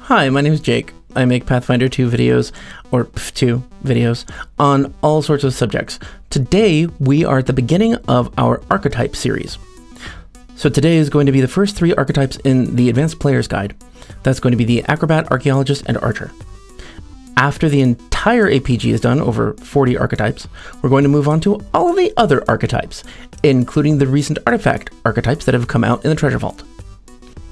Hi, my name is Jake. I make Pathfinder 2 videos, or 2 videos, on all sorts of subjects. Today, we are at the beginning of our Archetype series. So today is going to be the first 3 archetypes in the Advanced Player's Guide. That's going to be the Acrobat, Archaeologist, and Archer. After the entire APG is done, over 40 archetypes, we're going to move on to all of the other archetypes, including the recent artifact archetypes that have come out in the Treasure Vault.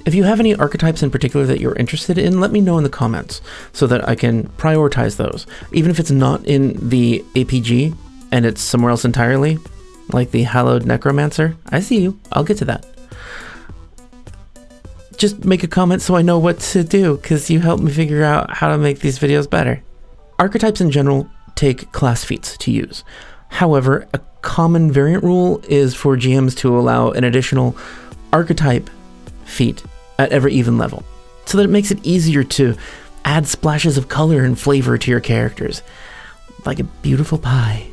If you have any archetypes in particular that you're interested in, let me know in the comments so that I can prioritize those. Even if it's not in the APG and it's somewhere else entirely, like the Hallowed Necromancer. I see you. I'll get to that. Just make a comment so I know what to do, because you help me figure out how to make these videos better. Archetypes in general take class feats to use. However, a common variant rule is for GMs to allow an additional archetype feat at every even level, so that it makes it easier to add splashes of color and flavor to your characters, like a beautiful pie.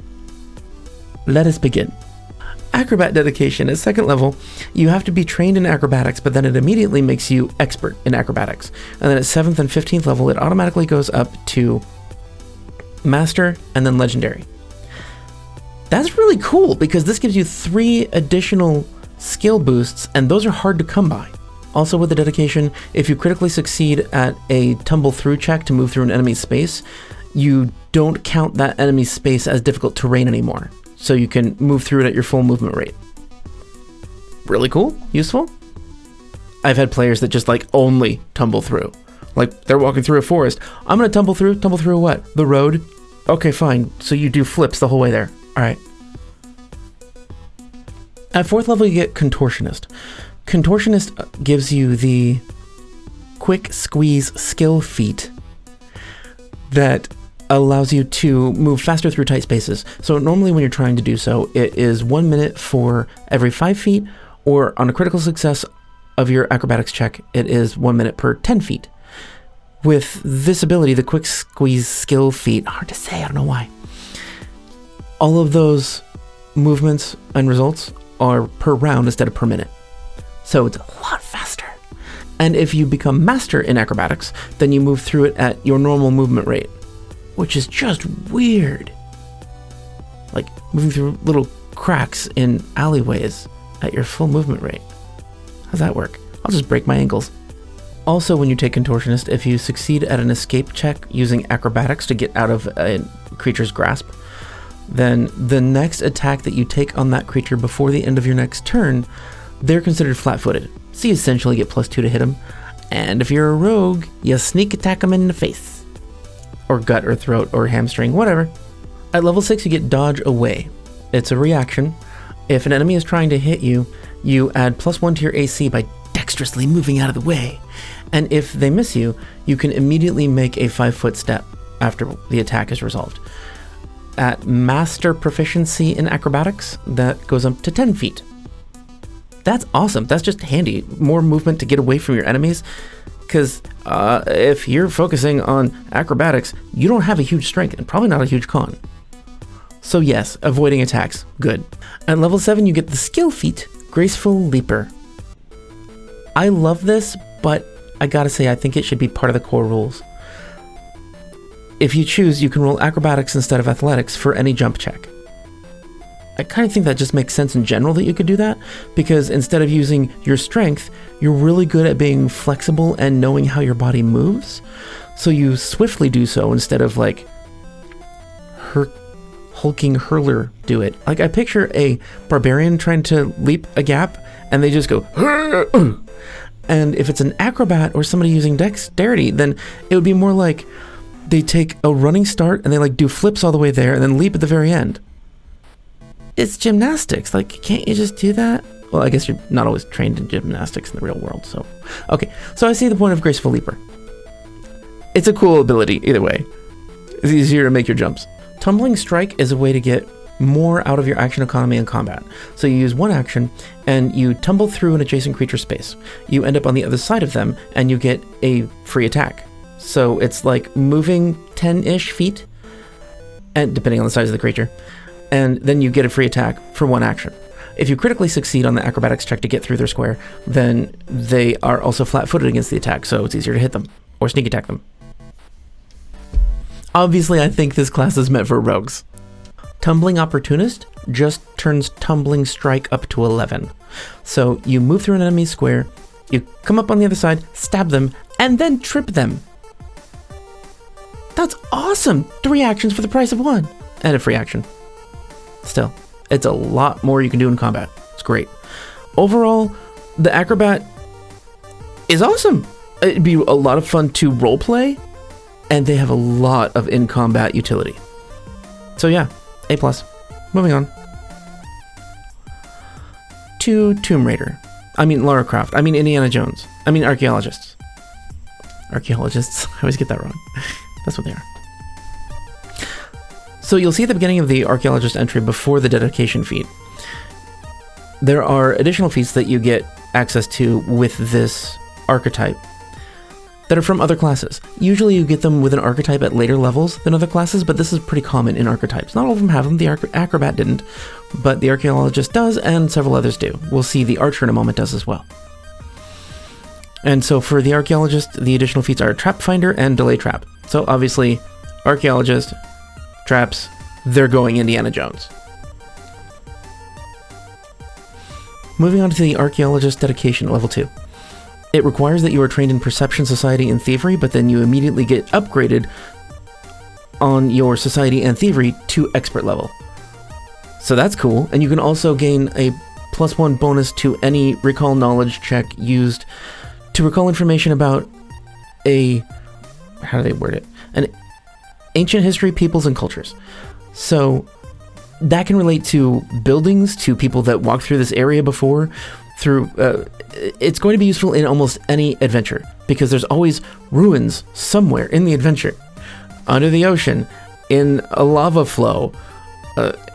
Let us begin. Acrobat dedication at 2nd level, you have to be trained in acrobatics, but then it immediately makes you expert in acrobatics. And then at 7th and 15th level, it automatically goes up to master and then legendary. That's really cool because this gives you 3 additional skill boosts, and those are hard to come by. Also with the dedication, if you critically succeed at a tumble through check to move through an enemy's space, you don't count that enemy's space as difficult terrain anymore. So you can move through it at your full movement rate. Really cool, useful. I've had players that just like only tumble through. Like they're walking through a forest. I'm gonna tumble through what? The road? Okay, fine. So you do flips the whole way there. All right. At 4th level, you get Contortionist. Contortionist gives you the quick squeeze skill feat that allows you to move faster through tight spaces. So normally when you're trying to do so, it is 1 minute for every 5 feet, or on a critical success of your acrobatics check, it is 1 minute per 10 feet. With this ability, the quick squeeze skill feat, hard to say, I don't know why. All of those movements and results are per round instead of per minute. So it's a lot faster. And if you become master in acrobatics, then you move through it at your normal movement rate, which is just weird. Like moving through little cracks in alleyways at your full movement rate. How's that work? I'll just break my ankles. Also, when you take Contortionist, if you succeed at an escape check using acrobatics to get out of a creature's grasp, then the next attack that you take on that creature before the end of your next turn, they're considered flat-footed. So you essentially get +2 to hit them. And if you're a rogue, you sneak attack them in the face. Or gut or throat or hamstring, whatever. At level 6, you get Dodge Away. It's a reaction. If an enemy is trying to hit you, you add +1 to your AC by dexterously moving out of the way. And if they miss you, you can immediately make a 5-foot step after the attack is resolved. At Master Proficiency in Acrobatics, that goes up to 10 feet. That's awesome. That's just handy. More movement to get away from your enemies. Because if you're focusing on acrobatics, you don't have a huge strength and probably not a huge con. So yes, avoiding attacks, good. At level 7, you get the skill feat, Graceful Leaper. I love this, but I gotta say, I think it should be part of the core rules. If you choose, you can roll acrobatics instead of athletics for any jump check. I kind of think that just makes sense in general that you could do that, because instead of using your strength, you're really good at being flexible and knowing how your body moves. So you swiftly do so instead of like hulking hurler do it. Like I picture a barbarian trying to leap a gap and they just go, and if it's an acrobat or somebody using dexterity, then it would be more like they take a running start and they like do flips all the way there and then leap at the very end. It's gymnastics. Like, can't you just do that? Well, I guess you're not always trained in gymnastics in the real world, so. Okay, so I see the point of Graceful Leaper. It's a cool ability, either way. It's easier to make your jumps. Tumbling Strike is a way to get more out of your action economy in combat. So you use one action, and you tumble through an adjacent creature space. You end up on the other side of them, and you get a free attack. So it's like moving 10-ish feet, and depending on the size of the creature, and then you get a free attack for one action. If you critically succeed on the acrobatics check to get through their square, then they are also flat-footed against the attack, so it's easier to hit them. or sneak attack them. Obviously, I think this class is meant for rogues. Tumbling Opportunist just turns Tumbling Strike up to 11. So you move through an enemy square, you come up on the other side, stab them, and then trip them. That's awesome! 3 actions for the price of 1. And a free action. Still, it's a lot more you can do in combat. It's great. Overall, the Acrobat is awesome. It'd be a lot of fun to roleplay, and they have a lot of in-combat utility. So yeah, A+. Moving on. To Tomb Raider. I mean Lara Croft. I mean Indiana Jones. I mean Archaeologists. Archaeologists. I always get that wrong. That's what they are. So you'll see at the beginning of the Archaeologist entry before the dedication feat, there are additional feats that you get access to with this archetype that are from other classes. Usually you get them with an archetype at later levels than other classes, but this is pretty common in archetypes. Not all of them have them. The Acrobat didn't, but the Archaeologist does, and several others do. We'll see the Archer in a moment does as well. And so for the Archaeologist, the additional feats are Trap Finder and Delay Trap. So obviously, Archaeologist, traps, they're going Indiana Jones. Moving on to the Archaeologist dedication at level 2. It requires that you are trained in Perception, Society, and Thievery, but then you immediately get upgraded on your Society and Thievery to Expert level. So that's cool, and you can also gain a +1 bonus to any Recall Knowledge check used to recall information about a... how do they word it? An ancient history, peoples, and cultures. So that can relate to buildings, to people that walked through this area before, through... it's going to be useful in almost any adventure, because there's always ruins somewhere in the adventure. Under the ocean, in a lava flow,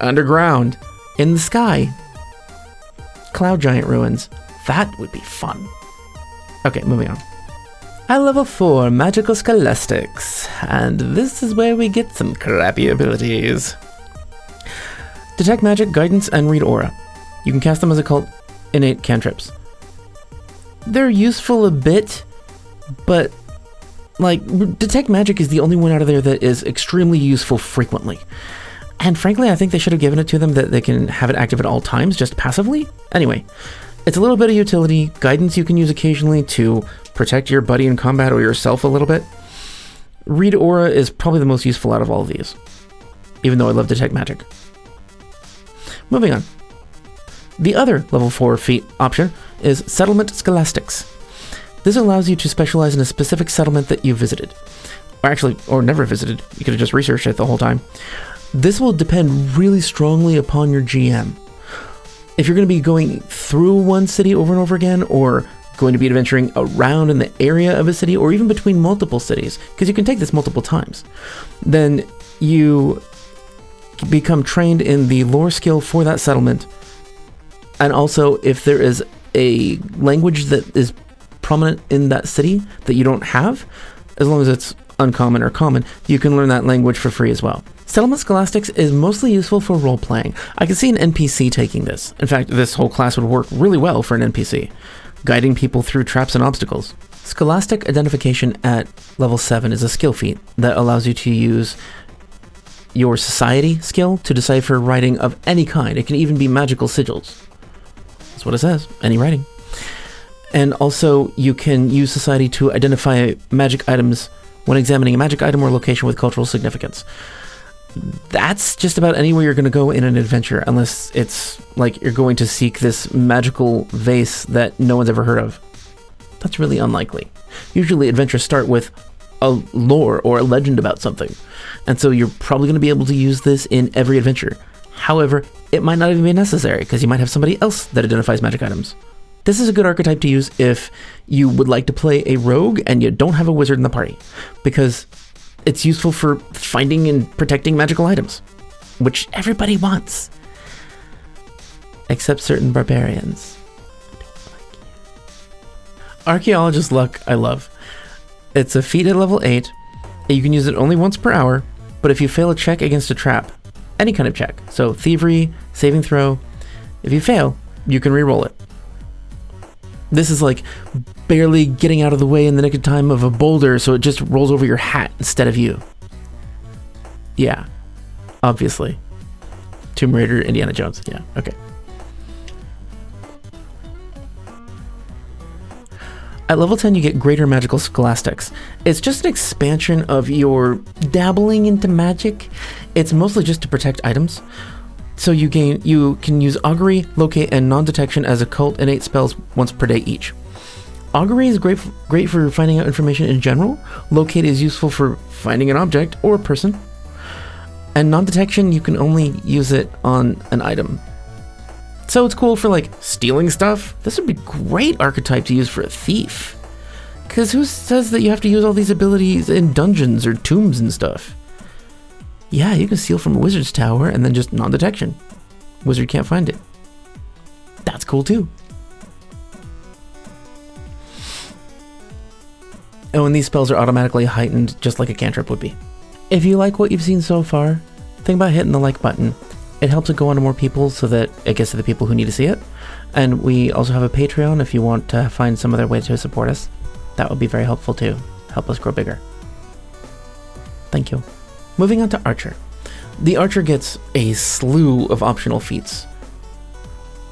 underground, in the sky. Cloud giant ruins. That would be fun. Okay, moving on. At level 4, Magical Scholastics, and this is where we get some crappy abilities. Detect Magic, Guidance, and Read Aura. You can cast them as occult innate cantrips. They're useful a bit, but like Detect Magic is the only one out of there that is extremely useful frequently. And frankly, I think they should have given it to them that they can have it active at all times, just passively. Anyway, it's a little bit of utility. Guidance you can use occasionally to protect your buddy in combat or yourself a little bit. Read Aura is probably the most useful out of all of these, even though I love Detect Magic. Moving on. The other level 4 feat option is Settlement Scholastics. This allows you to specialize in a specific settlement that you visited. Or never visited. You could have just researched it the whole time. This will depend really strongly upon your GM. If you're going to be going through one city over and over again, or going to be adventuring around in the area of a city, or even between multiple cities, because you can take this multiple times, then you become trained in the lore skill for that settlement. And also, if there is a language that is prominent in that city that you don't have, as long as it's uncommon or common, you can learn that language for free as well. Settlement Scholastics is mostly useful for role-playing. I can see an NPC taking this. In fact, this whole class would work really well for an NPC, guiding people through traps and obstacles. Scholastic Identification at level 7 is a skill feat that allows you to use your Society skill to decipher writing of any kind. It can even be magical sigils. That's what it says, any writing. And also, you can use Society to identify magic items when examining a magic item or location with cultural significance. That's just about anywhere you're going to go in an adventure, unless it's like you're going to seek this magical vase that no one's ever heard of. That's really unlikely. Usually adventures start with a lore or a legend about something, and so you're probably going to be able to use this in every adventure. However, it might not even be necessary, because you might have somebody else that identifies magic items. This is a good archetype to use if you would like to play a rogue and you don't have a wizard in the party, because it's useful for finding and protecting magical items, which everybody wants. Except certain barbarians. Archaeologist Luck, I love. It's a feat at level 8. You can use it only once per hour, but if you fail a check against a trap, any kind of check, so thievery, saving throw, if you fail, you can re-roll it. This is like barely getting out of the way in the nick of time of a boulder, so it just rolls over your hat instead of you. Yeah, obviously. Tomb Raider, Indiana Jones. Yeah, okay. At level 10, you get Greater Magical Scholastics. It's just an expansion of your dabbling into magic. It's mostly just to protect items. So you can use Augury, Locate, and Non-Detection as occult innate spells once per day each. Augury is great for finding out information in general. Locate is useful for finding an object or a person. And Non-Detection, you can only use it on an item. So it's cool for like stealing stuff. This would be great archetype to use for a thief. Because who says that you have to use all these abilities in dungeons or tombs and stuff? Yeah, you can steal from a wizard's tower and then just non-detection. Wizard can't find it. That's cool too. Oh, and these spells are automatically heightened just like a cantrip would be. If you like what you've seen so far, think about hitting the like button. It helps it go on to more people so that it gets to the people who need to see it. And we also have a Patreon if you want to find some other way to support us. That would be very helpful too. Help us grow bigger. Thank you. Moving on to Archer. The Archer gets a slew of optional feats.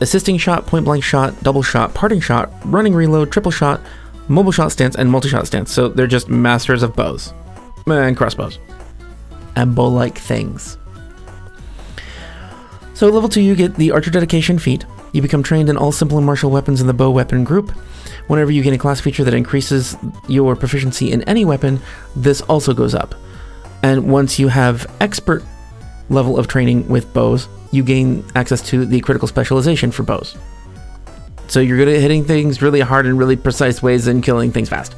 Assisting shot, point blank shot, double shot, parting shot, running reload, triple shot, mobile shot stance, and multi-shot stance. So they're just masters of bows and crossbows and bow-like things. So level 2, you get the Archer Dedication feat. You become trained in all simple and martial weapons in the bow weapon group. Whenever you gain a class feature that increases your proficiency in any weapon, this also goes up. And once you have expert level of training with bows, you gain access to the critical specialization for bows. So you're good at hitting things really hard in really precise ways and killing things fast.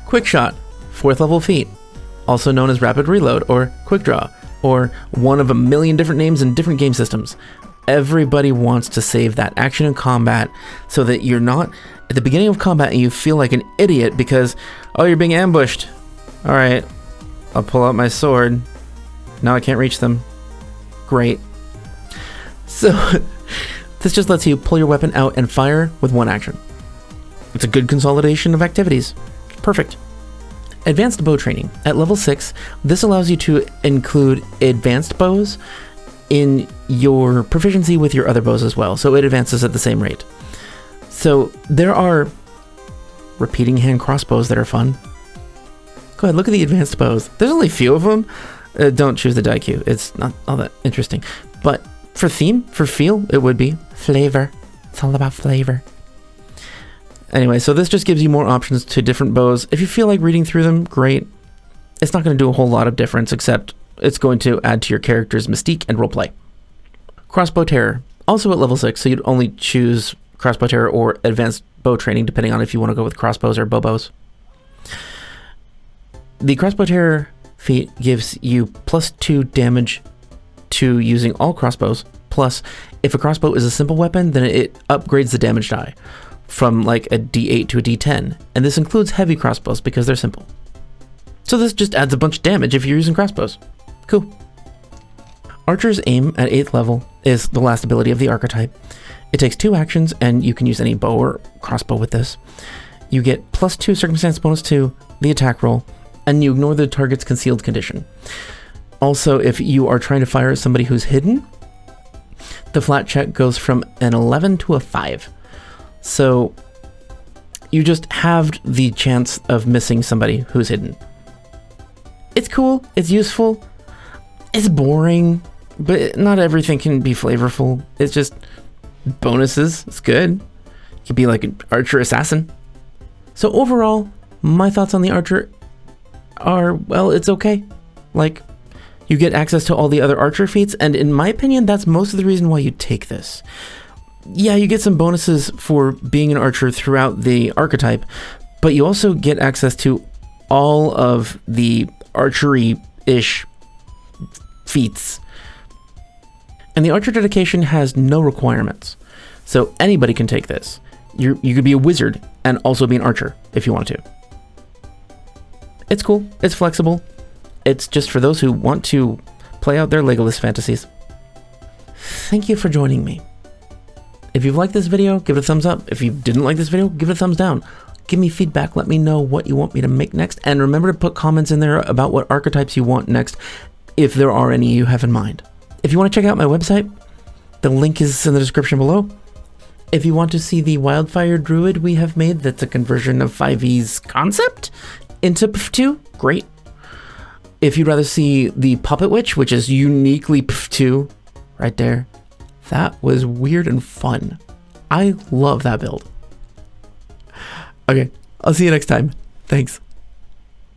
Quick Shot, 4th level feat, also known as Rapid Reload or Quick Draw, or one of a million different names in different game systems. Everybody wants to save that action in combat so that you're not at the beginning of combat and you feel like an idiot because, oh, you're being ambushed. All right, I'll pull out my sword. Now I can't reach them. Great. So this just lets you pull your weapon out and fire with one action. It's a good consolidation of activities. Perfect. Advanced bow training. At level 6, this allows you to include advanced bows in your proficiency with your other bows as well, so it advances at the same rate. So there are repeating hand crossbows that are fun. Go ahead, look at the advanced bows. There's only a few of them. Don't choose the die queue. It's not all that interesting. But for theme, for feel, it would be flavor. It's all about flavor. Anyway, so this just gives you more options to different bows. If you feel like reading through them, great. It's not going to do a whole lot of difference, except it's going to add to your character's mystique and roleplay. Crossbow Terror, also at level 6, so you'd only choose Crossbow Terror or Advanced Bow Training, depending on if you want to go with crossbows or bows. The Crossbow Terror feat gives you +2 damage to using all crossbows, plus if a crossbow is a simple weapon, then it upgrades the damage die from like a D8 to a D10, and this includes heavy crossbows because they're simple. So this just adds a bunch of damage if you're using crossbows. Cool. Archer's Aim at 8th level is the last ability of the archetype. It takes 2 actions, and you can use any bow or crossbow with this. You get +2 circumstance bonus to the attack roll, and you ignore the target's concealed condition. Also, if you are trying to fire at somebody who's hidden, the flat check goes from an 11 to a 5. So you just halved the chance of missing somebody who's hidden. It's cool, it's useful, it's boring, but not everything can be flavorful. It's just bonuses, it's good. You could be like an archer assassin. So overall, my thoughts on the archer are, well, it's okay. Like, you get access to all the other archer feats, and in my opinion, that's most of the reason why you take this. Yeah, you get some bonuses for being an archer throughout the archetype, but you also get access to all of the archery-ish feats. And the Archer Dedication has no requirements, so anybody can take this. You could be a wizard and also be an archer if you want to. It's cool, it's flexible, it's just for those who want to play out their Legolas fantasies. Thank you for joining me. If you've liked this video, give it a thumbs up. If you didn't like this video, give it a thumbs down. give me feedback. Let me know what you want me to make next. And remember to put comments in there about what archetypes you want next, if there are any you have in mind. If you want to check out my website, the link is in the description below. If you want to see the Wildfire Druid we have made, that's a conversion of 5e's concept into PF2, great. If you'd rather see the Puppet Witch, which is uniquely PF2, right there, that was weird and fun. I love that build. Okay, I'll see you next time. Thanks.